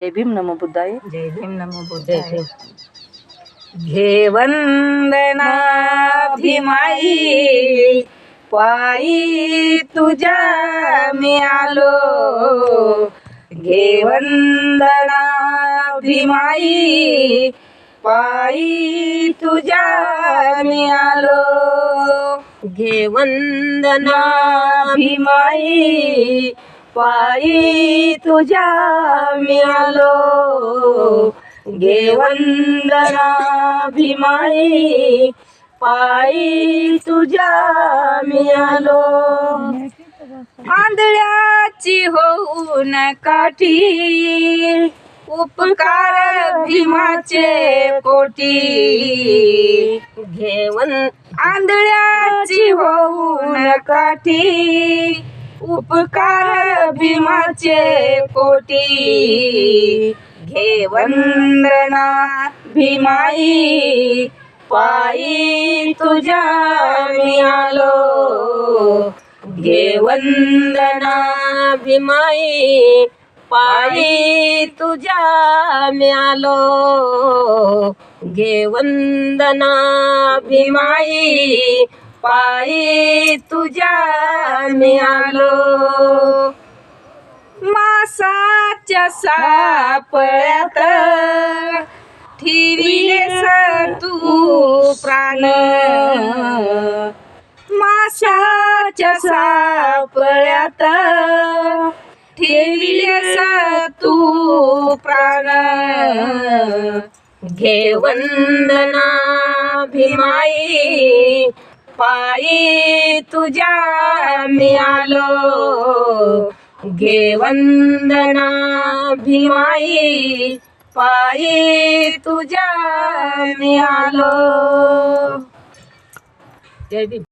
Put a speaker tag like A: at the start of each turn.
A: जय भीम नमो बुद्धाय.
B: जय भीम नमो बुद्धाय. घे वंदना भीमाई, पायी तुझ्या मी आलो. घे वंदना भीमाई, पायी तुझ्या मी आलो. घे वंदना भीमाई, पायी तुझ्या मी आलो. घे वंदना भीमाई, पायी तुझ्या मी आलो. आंधळ्याची होऊन काठी, उपकार भीमाचे कोटी. घेवन आंधळ्याची होऊन काठी, उपकार भीमाचे कोटी. घे वंदना भीमाई, पायी तुझ्या मी आलो. घे वंदना भीमाई, पायी तुझ्या मी आलो. घे वंदना भीमाई, पायी तुझ्या मी आलो. मासाच्या सापळ्यात ठेविलेस तू प्राण. मासाच्या सापळ्यात ठेविलेस तू प्राण. घे वंदना भीमाई, पायी तुझ्या मी आलो. घे वंदना भीमाई, पायी तुझ्या मी आलो. जय भीम.